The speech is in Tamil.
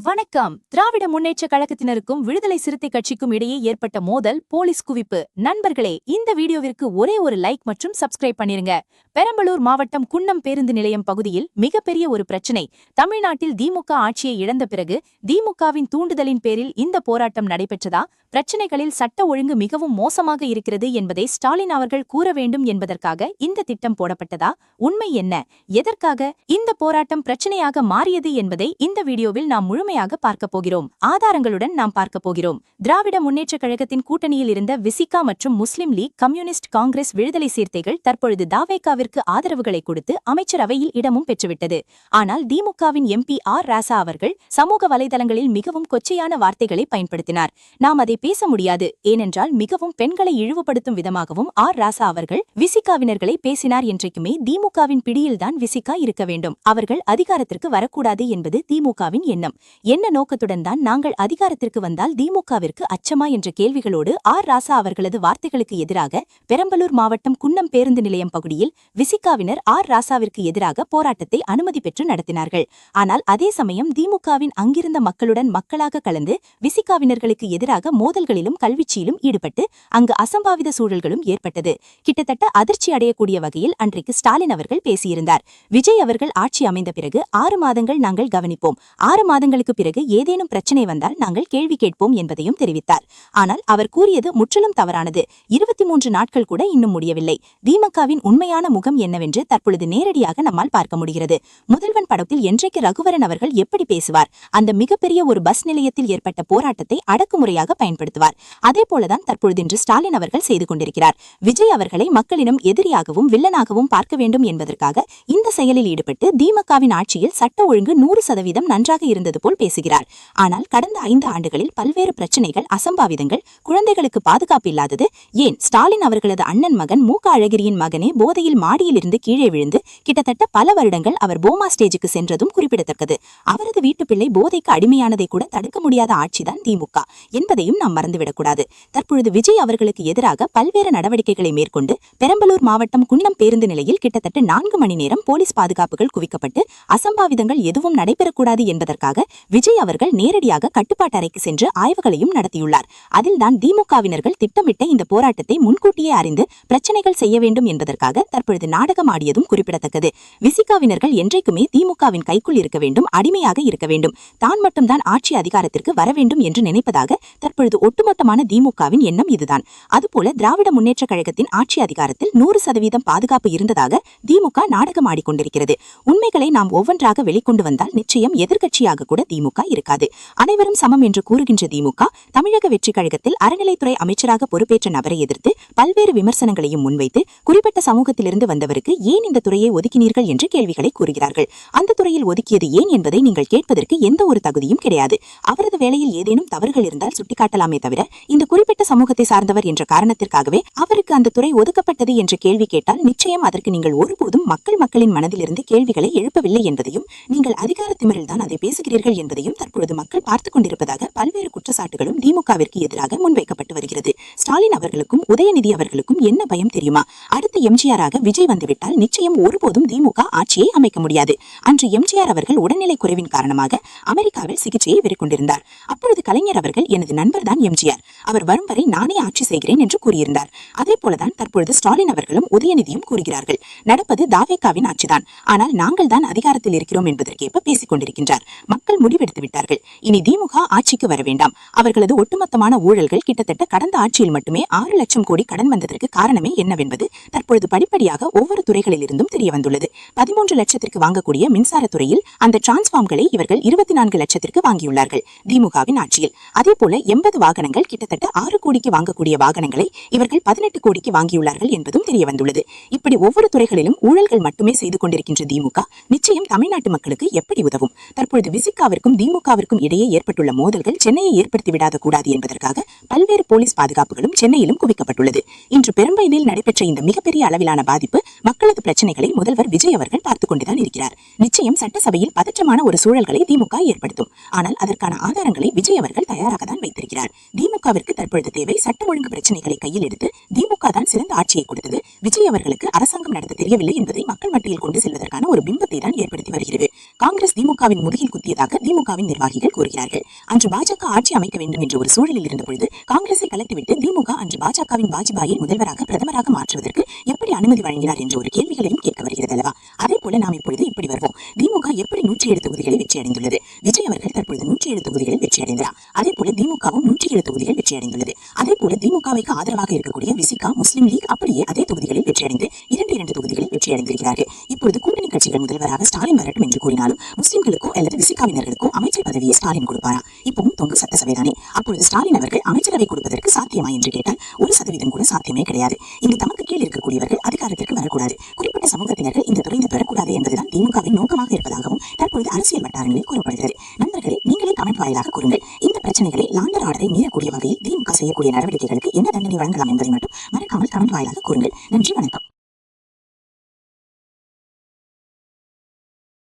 வணக்கம். திராவிட முன்னேற்ற கழகத்தினருக்கும் விடுதலை சிறுத்தை கட்சிக்கும் இடையே ஏற்பட்ட மோதல், போலீஸ் குவிப்பு. நண்பர்களே, இந்த வீடியோவிற்கு ஒரே ஒரு லைக் மற்றும் சப்ஸ்கிரைப் பண்ணிருங்க. பெரம்பலூர் மாவட்டம் குன்னம் பேருந்து நிலையம் பகுதியில் மிகப்பெரிய ஒரு பிரச்சனை. தமிழ்நாட்டில் திமுக ஆட்சியை இழந்த பிறகு திமுகவின் தூண்டுதலின் பேரில் இந்த போராட்டம் நடைபெற்றதா? பிரச்சனைகளில் சட்ட ஒழுங்கு மிகவும் மோசமாக இருக்கிறது என்பதை ஸ்டாலின் அவர்கள் கூற வேண்டும் என்பதற்காக இந்த திட்டம் போடப்பட்டதா? உண்மை என்ன? எதற்காக இந்த போராட்டம் பிரச்சனையாக மாறியது என்பதை இந்த வீடியோவில் நாம் முழுமையாக பார்க்க போகிறோம். ஆதாரங்களுடன் நாம் பார்க்க போகிறோம். திராவிட முன்னேற்ற கழகத்தின் கூட்டணியில் இருந்த விசிகா மற்றும் முஸ்லிம் லீக், கம்யூனிஸ்ட், காங்கிரஸ், விடுதலை சிறுத்தைகள் தற்பொழுது தாவேகாவிற்கு ஆதரவுகளை கொடுத்து அமைச்சரவையில் இடமும் பெற்றுவிட்டது. ஆனால் திமுகவின் எம்பி ஆர் ராசா அவர்கள் சமூக வலைதளங்களில் மிகவும் கொச்சையான வார்த்தைகளை பயன்படுத்தினார். நாம் அதை பேச முடியாது, ஏனென்றால் மிகவும் பெண்களை இழிவுபடுத்தும் விதமாகவும் ஆர் ராசா அவர்கள் விசிகாவினர்களை பேசினார். என்றைக்குமே திமுகவின் பிடியில்தான் விசிகா இருக்க வேண்டும். அவர்கள் அதிகாரத்திற்கு வரக்கூடாது என்பது திமுகவின் எண்ணம். என்ன நோக்கத்துடன் தான் நாங்கள் அதிகாரத்திற்கு வந்தால் திமுகவிற்கு அச்சமா என்ற கேள்விகளோடு ஆர் ராசா அவர்களது வார்த்தைகளுக்கு எதிராக பெரம்பலூர் மாவட்டம் குன்னம் பேருந்து நிலையம் பகுதியில் விசிகாவினர் ஆர் ராசாவிற்கு எதிராக போராட்டத்தை அனுமதி பெற்று நடத்தினார்கள். ஆனால் அதே சமயம் திமுகவின் அங்கிருந்த மக்களுடன் மக்களாக கலந்து விசிகாவினர்களுக்கு எதிராக மோதல்களிலும் கல்வீச்சியிலும் ஈடுபட்டு அங்கு அசம்பாவித சூழல்களும் ஏற்பட்டது. கிட்டத்தட்ட அதிர்ச்சி அடையக்கூடிய வகையில் அன்றைக்கு ஸ்டாலின் அவர்கள் பேசியிருந்தார். விஜய் அவர்கள் ஆட்சி அமைந்த பிறகு 6 மாதங்கள் நாங்கள் கவனிப்போம், 6 மாதங்களுக்கு பிறகு ஏதேனும் பிரச்சனை வந்தால் நாங்கள் கேள்வி கேட்போம் என்பதையும் தெரிவித்தார். ஆனால் அவர் கூறியது முற்றிலும் தவறானது. 23 நாட்கள் கூட இன்னும் முடியவில்லை. திமுகவின் உண்மையான முகம் என்னவென்று தற்பொழுது நேரடியாக நம்மால் பார்க்க முடிகிறது. முதல்வன் படத்தில் என்றைக்கு ரகுவரன் அவர்கள் எப்படி பேசுவார்? அந்த மிகப்பெரிய ஒரு பஸ் நிலையத்தில் ஏற்பட்ட போராட்டத்தை அடக்குமுறையாக பயன்படுத்துவார். அதே போலதான் தற்பொழுது இன்று ஸ்டாலின் அவர்கள் செய்து கொண்டிருக்கிறார். விஜய் அவர்களை மக்களிடம் எதிரியாகவும் வில்லனாகவும் பார்க்க வேண்டும் என்பதற்காக இந்த செயலில் ஈடுபட்டு திமுகவின் ஆட்சியில் சட்ட ஒழுங்கு 100% நன்றாக இருந்தது போல் பேசுகிறார். ஆனால் கடந்த 5 ஆண்டுகளில் பல்வேறு பிரச்சனைகள், அசம்பாவிதங்கள், குழந்தைகளுக்கு பாதுகாப்பு இல்லாதது, ஏன் ஸ்டாலின் அவர்களது அண்ணன் மகன் மூக்க அழகிரியின் மகனே போதையில் மாடியிலிருந்து கீழே விழுந்து கிட்டத்தட்ட பல வருடங்கள் அவர் போமா ஸ்டேஜுக்கு சென்றதும் குறிப்பிடத்தக்கது. அவரது வீட்டு பிள்ளை போதைக்கு அடிமையானதை கூட தடுக்க முடியாத ஆட்சிதான் திமுக என்பதையும் நாம் மறந்துவிடக்கூடாது. தற்பொழுது விஜய் அவர்களுக்கு எதிராக பல்வேறு நடவடிக்கைகளை மேற்கொண்டு பெரம்பலூர் மாவட்டம் குன்னம் பேருந்து நிலையில் கிட்டத்தட்ட 4 மணி நேரம் போலீஸ் பாதுகாப்புகள் குவிக்கப்பட்டு அசம்பாவிதங்கள் எதுவும் நடைபெறக்கூடாது என்பதற்காக விஜய் அவர்கள் நேரடியாக கட்டுப்பாட்டு அறைக்கு சென்று ஆய்வுகளையும் நடத்தியுள்ளார். அதில்தான் திமுகவினர்கள் திட்டமிட்ட இந்த போராட்டத்தை முன்கூட்டியே அறிந்து பிரச்சனைகள் செய்ய வேண்டும் என்பதற்காக தற்பொழுது நாடகம் ஆடியதும் குறிப்பிடத்தக்கது. விசிகாவினர்கள் என்றைக்குமே திமுகவின் கைக்குள் இருக்க வேண்டும், அடிமையாக இருக்க வேண்டும், தான் மட்டும்தான் ஆட்சி அதிகாரத்திற்கு வர வேண்டும் என்று நினைப்பதாக தற்பொழுது ஒட்டுமொத்தமான திமுகவின் எண்ணம் இதுதான். அதுபோல திராவிட முன்னேற்ற கழகத்தின் ஆட்சி அதிகாரத்தில் 100% பாதுகாப்பு இருந்ததாக திமுக நாடகம் ஆடிக்கொண்டிருக்கிறது. உண்மைகளை நாம் ஒவ்வொன்றாக வெளிக்கொண்டு வந்தால் நிச்சயம் எதிர்க்கட்சியாக கூட திமுக இருக்காது. அனைவரும் சமம் என்று கூறுகின்ற திமுக தமிழக வெற்றி கழகத்தில் அறநிலைத்துறை அமைச்சராக பொறுப்பேற்ற நபரை எதிர்த்து பல்வேறு விமர்சனங்களையும் முன்வைத்து குறிப்பிட்ட சமூகத்திலிருந்து வந்தவருக்கு ஏன் இந்த துறையை ஒதுக்கினீர்கள் என்று கேள்விகளை கூறுகிறார்கள். அந்த துறையில் ஒதுக்கியது ஏன் என்பதை நீங்கள் கேட்பதற்கு எந்த ஒரு தகுதியும் கிடையாது. அவரது வேலையில் ஏதேனும் தவறுகள் இருந்தால் சுட்டிக்காட்டலாமே தவிர இந்த குறிப்பிட்ட சமூகத்தை சார்ந்தவர் என்ற காரணத்திற்காகவே அவருக்கு அந்த துறை ஒதுக்கப்பட்டது என்ற கேள்வி கேட்டால் நிச்சயம் அதற்கு நீங்கள் ஒருபோதும் மக்களின் மனதிலிருந்து கேள்விகளை எழுப்பவில்லை என்பதையும், நீங்கள் அதிகார திமிரில் தான் அதை பேசுகிறீர்கள் என்பதையும் தற்பொழுது மக்கள் பார்த்துக் கொண்டிருப்பதாக பல்வேறு குற்றச்சாட்டுகளும் திமுகவிற்கு எதிராக முன்வைக்கப்பட்டு வருகிறது. ஸ்டாலின் அவர்களுக்கும் உதயநிதி அவர்களுக்கும் என்ன பயம் தெரியுமா? அடுத்து எம்ஜிஆராக விஜய் வந்துவிட்டால் நிச்சயம் ஒருபோதும் திமுக ஆட்சியை அமைக்க முடியாது. அன்று எம்ஜிஆர் அவர்கள் உடல்நிலை குறைவின் காரணமாக அமெரிக்காவில் சிகிச்சையை மேற்கொண்டிருந்தார். அப்பொழுது கலைஞர் அவர்கள் எனது நண்பர் தான் எம்ஜிஆர், அவர் வரும் வரை நானே ஆட்சி செய்கிறேன் என்று கூறியிருந்தார். அதே போலதான் தற்பொழுது ஸ்டாலின் அவர்களும் உதயநிதியும் கூறுகிறார்கள், நடப்பது தாவேகாவின் ஆட்சிதான், ஆனால் நாங்கள் தான் அதிகாரத்தில் இருக்கிறோம் என்பதற்கேற்ப பேசிக் கொண்டிருக்கின்றார். மக்கள் முடிவெடுத்து விட்டார்கள், இனி திமுக ஆட்சிக்கு வர வேண்டாம். அவர்களது ஒட்டுமொத்தமான ஊழல்கள் கிட்டத்தட்ட கடந்த ஆட்சியில் மட்டுமே 6 லட்சம் கோடி கடன் வந்ததற்கு காரணமே என்னவென்பது தற்பொழுது படிப்படியாக ஒவ்வொரு துறைகளிலிருந்தும் தெரிய வந்துள்ளது. 13 லட்சத்திற்கு வாங்கக்கூடிய மின்சாரத்துறையில் அந்த டிரான்ஸ்பார்ம்களை இவர்கள் 24 லட்சத்திற்கு வாங்கியுள்ளார்கள் திமுகவின் ஆட்சியில். அதே போல 80 வாகனங்கள் கிட்டத்தட்ட 6 கோடிக்கு வாங்கக்கூடிய வாகனங்களை இவர்கள் 18 கோடிக்கு வாங்கியுள்ளார்கள் என்பதும் தெரிய வந்துள்ளது. இப்படி ஒவ்வொரு துறைகளிலும் ஊழல்கள் மட்டுமே செய்து கொண்டிருக்கின்ற திமுக நிச்சயம் தமிழ்நாட்டு மக்களுக்கு எப்படி உதவும்? தற்பொழுது விசிகாவிற்கும் திமுகவிற்கும் இடையே ஏற்பட்டுள்ள மோதல்கள் சென்னையை ஏற்படுத்திவிடாத கூடாது என்பதற்காக பல்வேறு போலீஸ் பாதுகாப்புகளும் சென்னையிலும் குவிக்கப்பட்டுள்ளது. இன்று பெரும்பையில் நடைபெற்ற இந்த மிகப்பெரிய அளவிலான பாதிப்பு மக்களது பிரச்சனைகளை முதல்வர் விஜய் அவர்கள் பார்த்துக் கொண்டுதான் இருக்கிறார். நிச்சயம் சட்டசபையில் பதற்றமான ஒரு சூழல்களை திமுக ஏற்படுத்தும். ஆனால் அதற்கான ஆதாரங்களை விஜய் அவர்கள் தயாராக தான் வைத்திருக்கிறார். திமுகவிற்கு தற்பொழுது தேவை சட்டம் ஒழுங்கு பிரச்சனைகளை கையில் எடுத்து திமுக தான் சிறந்த ஆட்சியை கொடுத்தது, விஜய் அவர்களுக்கு அரசாங்கம் நடத்த தெரியவில்லை என்பதை மக்கள் மத்தியில் கொண்டு செல்வதற்கான ஒரு பிம்பத்தை தான் ஏற்படுத்தி வருகிறது. காங்கிரஸ் திமுகவின் முதுகில் குத்தியதாக திமுகவின் நிர்வாகிகள் கூறுகிறார்கள். அன்று பாஜக ஆட்சி அமைக்க வேண்டும் என்ற ஒரு சூழலில் இருந்தபொழுது காங்கிரஸை கலத்திவிட்டு திமுக அன்று பாஜகவின் வாஜ்பாயை முதல்வராக பிரதமராக மாற்றுவதற்கு எப்படி அனுமதி வழங்கினார் என்ற ஒரு கேள்விகளையும் கேட்க வருகிறது அல்லவா? அதே போல நாம் இப்பொழுது இப்படி வருவோம். திமுக எப்படி 107 தொகுதிகளில் வெற்றி அடைந்துள்ளது? விஜய் அவர்கள் தற்பொழுது 107 தொகுதிகளில் வெற்றி அடைந்தார். அதே போல திமுகவும் 107 தொகுதிகளில் வெற்றி அடைந்துள்ளது. அதே போல திமுகவுக்கு ஆதரவாக இருக்கக்கூடிய விசிகா, முஸ்லிம் லீக் அப்படியே அதே தொகுதிகளில் வெற்றி அடைந்து 2 தொகுதிகளில் வெற்றி அடைந்திருக்கிறார்கள். இப்பொழுது கூட்டணி கட்சிகள் முதல்வராக ஸ்டாலின் வரட்டும் என்று கூறினாலும் முஸ்லிம்களுக்கோ அல்லது விசிகாவினர்களுக்கோ அமைச்சர் பதவியை ஸ்டாலின் கொடுப்பாரா? இப்பவும் தொங்கு சட்டசபைதானே. அப்பொழுது ஸ்டாலின் அவர்கள் அமைச்சரவை கொடுப்பதற்கு சாத்தியமா என்று கேட்டால் 1% கூட சாத்தியமே கிடையாது. இங்கு தமக்கு கீழ் இருக்கக்கூடியவர்கள் அதிகாரத்திற்கு வரக்கூடாது, குறிப்பிட்ட சமூகத்தினர்கள் இந்த துறையில் பெறக்கூடாது என்பதுதான் திமுகவின் நோக்கமாக இருப்பதாகவும் தற்பொழுது அரசியல் வட்டாரங்களில் கூறப்படுகிறது. நண்பர்களே, நீங்களே கமெண்ட் வாயிலாக கூறுங்கள். இந்த பிரச்சனைகளை லாண்டர் ஆர்டரை மீறக்கூடிய வகையில் திமுக செய்யக்கூடிய நடவடிக்கைகளுக்கு என்ன தண்டனை வழங்கலாம் என்பதை மட்டும் மறக்காமல் கமெண்ட் வாயிலாக கூறுங்கள். நன்றி, வணக்கம்.